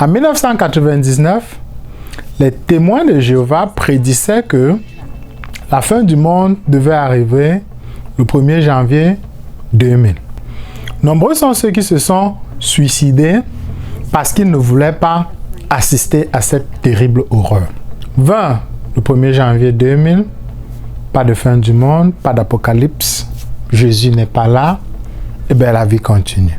En 1999, les témoins de Jéhovah prédisaient que la fin du monde devait arriver le 1er janvier 2000. Nombreux sont ceux qui se sont suicidés parce qu'ils ne voulaient pas assister à cette terrible horreur. 20, le 1er janvier 2000, pas de fin du monde, pas d'apocalypse, Jésus n'est pas là, et bien la vie continue.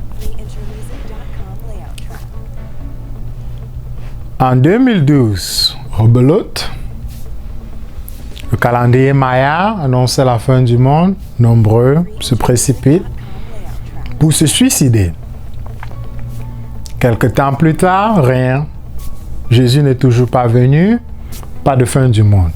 En 2012, rebelote, le calendrier Maya annonçait la fin du monde, nombreux se précipitent pour se suicider. Quelque temps plus tard, rien. Jésus n'est toujours pas venu, pas de fin du monde.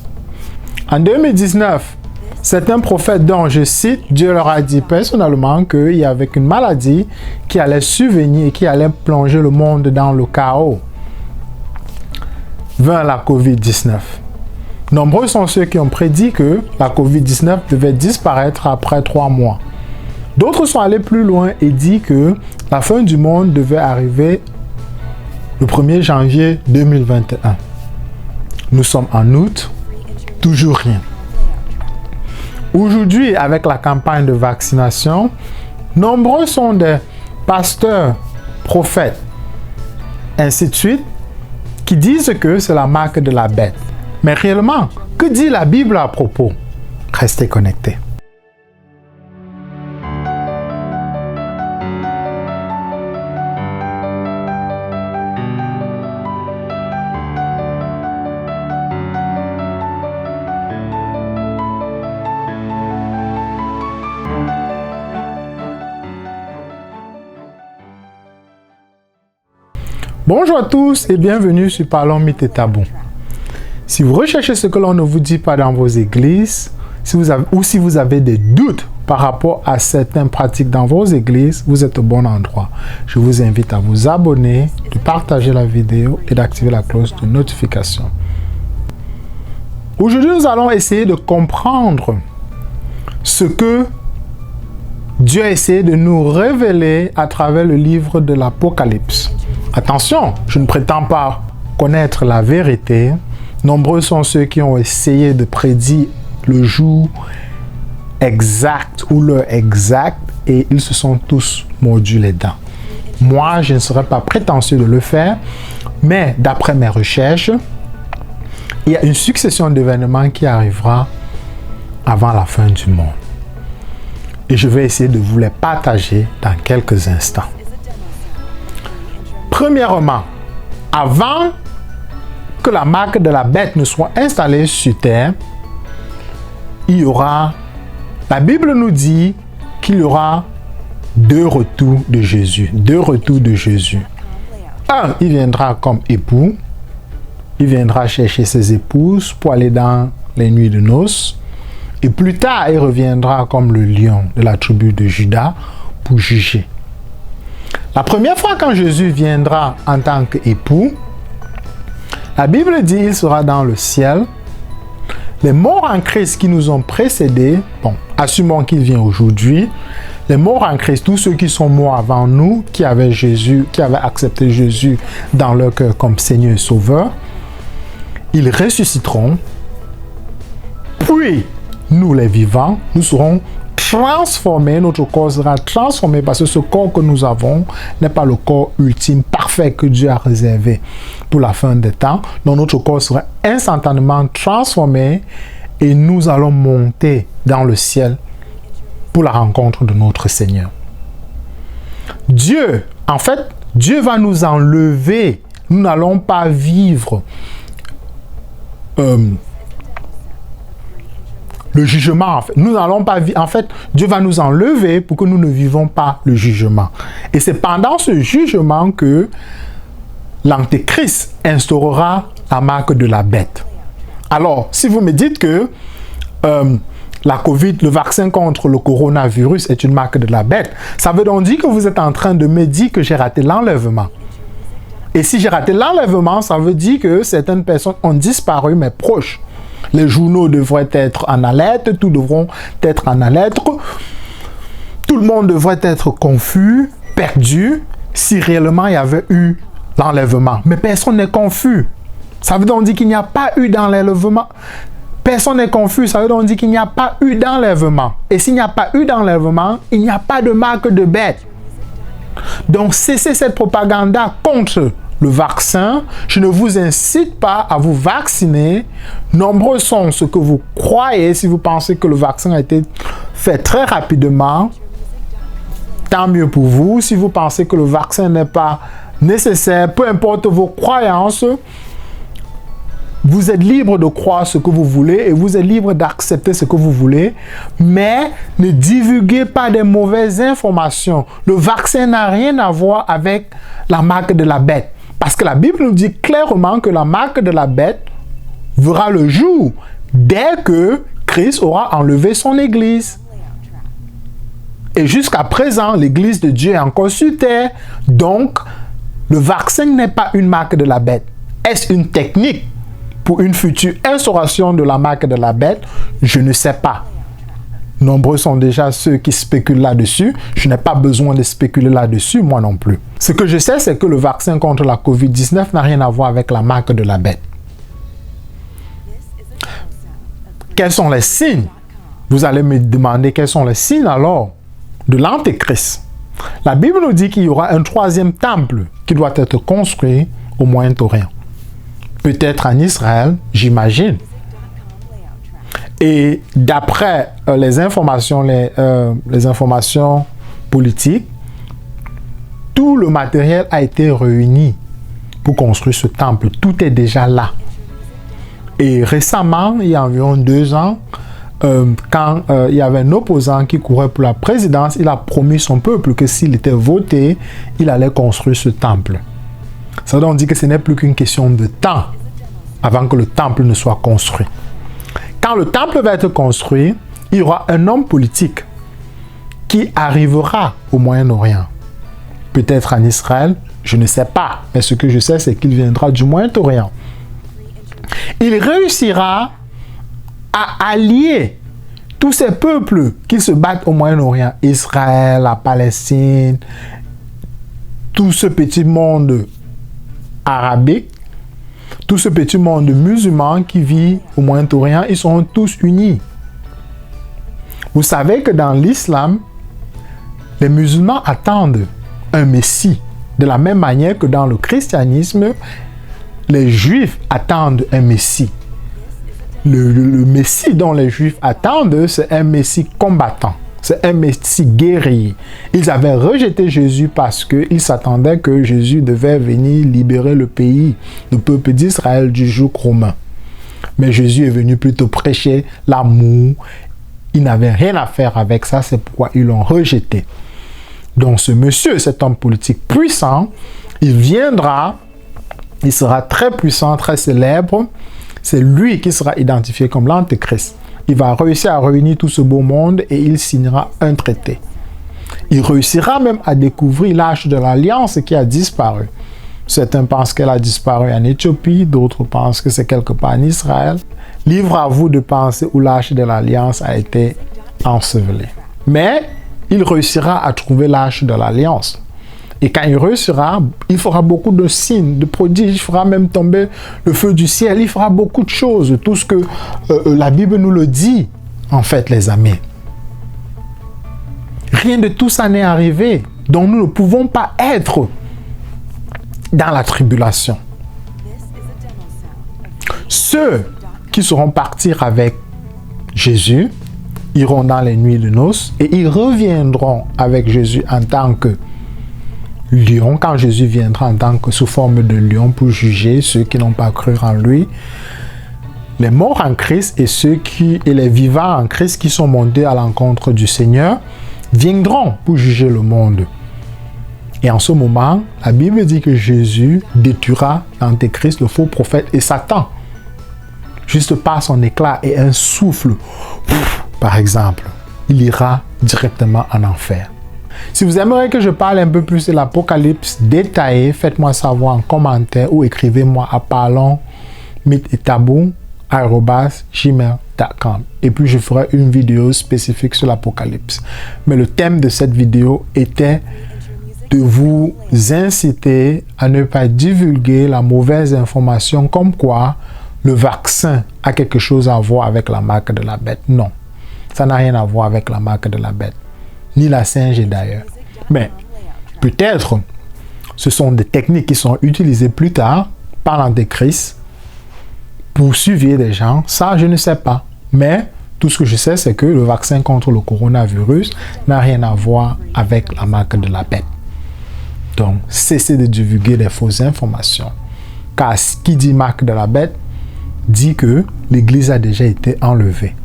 En 2019, certains prophètes dont je cite, Dieu leur a dit personnellement qu'il y avait une maladie qui allait survenir et qui allait plonger le monde dans le chaos. Vint la COVID-19. Nombreux sont ceux qui ont prédit que la COVID-19 devait disparaître après 3 mois. D'autres sont allés plus loin et dit que la fin du monde devait arriver le 1er janvier 2021. Nous sommes en août, toujours rien. Aujourd'hui, avec la campagne de vaccination, nombreux sont des pasteurs, prophètes, ainsi de suite, qui disent que c'est la marque de la bête. Mais réellement, que dit la Bible à propos? Restez connectés. Bonjour à tous et bienvenue sur Parlons Mythes et Tabous. Si vous recherchez ce que l'on ne vous dit pas dans vos églises, si vous avez des doutes par rapport à certaines pratiques dans vos églises, vous êtes au bon endroit. Je vous invite à vous abonner, de partager la vidéo et d'activer la cloche de notification. Aujourd'hui, nous allons essayer de comprendre ce que Dieu a essayé de nous révéler à travers le livre de l'Apocalypse. Attention, je ne prétends pas connaître la vérité. Nombreux sont ceux qui ont essayé de prédire le jour exact ou l'heure exacte et ils se sont tous mordus les dents. Moi, je ne serais pas prétentieux de le faire, mais d'après mes recherches, il y a une succession d'événements qui arrivera avant la fin du monde. Et je vais essayer de vous les partager dans quelques instants. Premièrement, avant que la marque de la bête ne soit installée sur terre, il y aura, la Bible nous dit qu'il y aura 2 retours de Jésus. 2 retours de Jésus. Un, il viendra comme époux. Il viendra chercher ses épouses pour aller dans les nuits de noces. Et plus tard, il reviendra comme le lion de la tribu de Juda pour juger. La première fois quand Jésus viendra en tant qu'époux, la Bible dit qu'il sera dans le ciel. Les morts en Christ qui nous ont précédés, bon, assumons qu'il vient aujourd'hui, les morts en Christ, tous ceux qui sont morts avant nous, qui avaient accepté Jésus dans leur cœur comme Seigneur et Sauveur, ils ressusciteront. Puis, nous les vivants, nous serons transformés, notre corps sera transformé parce que ce corps que nous avons n'est pas le corps ultime, parfait que Dieu a réservé pour la fin des temps. Donc notre corps sera instantanément transformé et nous allons monter dans le ciel pour la rencontre de notre Seigneur. Dieu va nous enlever. Nous n'allons pas vivre le jugement. Nous n'allons pas vivre. En fait, Dieu va nous enlever pour que nous ne vivons pas le jugement. Et c'est pendant ce jugement que l'Antéchrist instaurera la marque de la bête. Alors, si vous me dites que la COVID, le vaccin contre le coronavirus est une marque de la bête, ça veut donc dire que vous êtes en train de me dire que j'ai raté l'enlèvement. Et si j'ai raté l'enlèvement, ça veut dire que certaines personnes ont disparu, mes proches. Les journaux devraient être en alerte, tous devront être en alerte. Tout le monde devrait être confus, perdu, si réellement il y avait eu l'enlèvement. Mais personne n'est confus. Ça veut donc dire qu'il n'y a pas eu d'enlèvement. Personne n'est confus. Ça veut donc dire qu'il n'y a pas eu d'enlèvement. Et s'il n'y a pas eu d'enlèvement, il n'y a pas de marque de bête. Donc, cessez cette propagande contre le vaccin. Je ne vous incite pas à vous vacciner. Nombreux sont ceux que vous croyez si vous pensez que le vaccin a été fait très rapidement. Tant mieux pour vous. Si vous pensez que le vaccin n'est pas nécessaire, peu importe vos croyances, vous êtes libre de croire ce que vous voulez et vous êtes libre d'accepter ce que vous voulez, mais ne divulguez pas des mauvaises informations. Le vaccin n'a rien à voir avec la marque de la bête. Parce que la Bible nous dit clairement que la marque de la bête verra le jour dès que Christ aura enlevé son Église. Et jusqu'à présent, l'Église de Dieu est encore sur terre. Donc, le vaccin n'est pas une marque de la bête. Est-ce une technique pour une future instauration de la marque de la bête? Je ne sais pas. Nombreux sont déjà ceux qui spéculent là-dessus. Je n'ai pas besoin de spéculer là-dessus, moi non plus. Ce que je sais, c'est que le vaccin contre la COVID-19 n'a rien à voir avec la marque de la bête. Quels sont les signes? Vous allez me demander quels sont les signes alors de l'Antéchrist. La Bible nous dit qu'il y aura un troisième temple qui doit être construit au Moyen-Orient. Peut-être en Israël, j'imagine. Et d'après les informations politiques, tout le matériel a été réuni pour construire ce temple. Tout est déjà là. Et récemment, il y a environ 2 ans, quand il y avait un opposant qui courait pour la présidence, il a promis son peuple que s'il était voté, il allait construire ce temple. Ça veut donc dire que ce n'est plus qu'une question de temps avant que le temple ne soit construit. Quand le temple va être construit, il y aura un homme politique qui arrivera au Moyen-Orient. Peut-être en Israël, je ne sais pas. Mais ce que je sais, c'est qu'il viendra du Moyen-Orient. Il réussira à allier tous ces peuples qui se battent au Moyen-Orient, Israël, la Palestine, tout ce petit monde arabique, tout ce petit monde musulman qui vit au Moyen-Orient, ils sont tous unis. Vous savez que dans l'islam, les musulmans attendent un Messie. De la même manière que dans le christianisme, les juifs attendent un Messie. Le Messie dont les Juifs attendent, c'est un Messie combattant. C'est un Messie guerrier. Ils avaient rejeté Jésus parce qu'ils s'attendaient que Jésus devait venir libérer le pays, le peuple d'Israël du joug romain. Mais Jésus est venu plutôt prêcher l'amour. Ils n'avaient rien à faire avec ça, c'est pourquoi ils l'ont rejeté. Donc ce monsieur, cet homme politique puissant, il viendra, il sera très puissant, très célèbre. C'est lui qui sera identifié comme l'Antéchrist. Il va réussir à réunir tout ce beau monde et il signera un traité. Il réussira même à découvrir l'Arche de l'Alliance qui a disparu. Certains pensent qu'elle a disparu en Éthiopie, d'autres pensent que c'est quelque part en Israël. Libre à vous de penser où l'Arche de l'Alliance a été ensevelie. Mais il réussira à trouver l'Arche de l'Alliance. Et quand il réussira, il fera beaucoup de signes, de prodiges, il fera même tomber le feu du ciel, il fera beaucoup de choses, tout ce que la Bible nous le dit, en fait, les amis. Rien de tout ça n'est arrivé, donc nous ne pouvons pas être dans la tribulation. Ceux qui seront partis avec Jésus iront dans les nuits de noces et ils reviendront avec Jésus en tant que lion, quand Jésus viendra en tant que sous forme de lion pour juger ceux qui n'ont pas cru en lui, les morts en Christ et les vivants en Christ qui sont montés à l'encontre du Seigneur viendront pour juger le monde. Et en ce moment, la Bible dit que Jésus détruira l'Antéchrist, le faux prophète et Satan, juste par son éclat et un souffle, par exemple, il ira directement en enfer. Si vous aimeriez que je parle un peu plus de l'Apocalypse détaillé, faites-moi savoir en commentaire ou écrivez-moi à parlons-mythes-et-tabous@gmail.com. Et puis je ferai une vidéo spécifique sur l'Apocalypse. Mais le thème de cette vidéo était de vous inciter à ne pas divulguer la mauvaise information comme quoi le vaccin a quelque chose à voir avec la marque de la bête. Non, ça n'a rien à voir avec la marque de la bête, ni la singe d'ailleurs. Mais peut-être ce sont des techniques qui sont utilisées plus tard par l'Antéchrist pour suivre des gens. Ça, je ne sais pas. Mais tout ce que je sais, c'est que le vaccin contre le coronavirus n'a rien à voir avec la marque de la bête. Donc, cessez de divulguer des fausses informations. Car ce qui dit marque de la bête dit que l'Église a déjà été enlevée.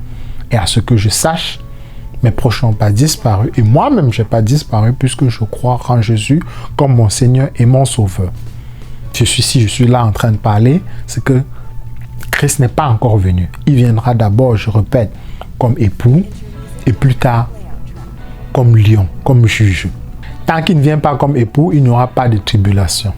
Et à ce que je sache, mes proches n'ont pas disparu. Et moi-même, je n'ai pas disparu puisque je crois en Jésus comme mon Seigneur et mon Sauveur. Si je suis là en train de parler, c'est que Christ n'est pas encore venu. Il viendra d'abord, je répète, comme époux et plus tard comme lion, comme juge. Tant qu'il ne vient pas comme époux, il n'y aura pas de tribulation.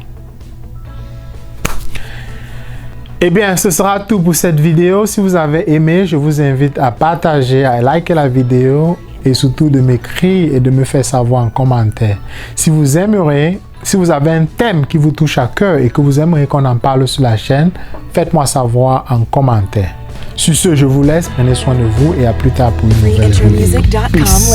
Eh bien, ce sera tout pour cette vidéo. Si vous avez aimé, je vous invite à partager, à liker la vidéo et surtout de m'écrire et de me faire savoir en commentaire. Si vous avez un thème qui vous touche à cœur et que vous aimeriez qu'on en parle sur la chaîne, faites-moi savoir en commentaire. Sur ce, je vous laisse. Prenez soin de vous et à plus tard pour une nouvelle vidéo. Peace.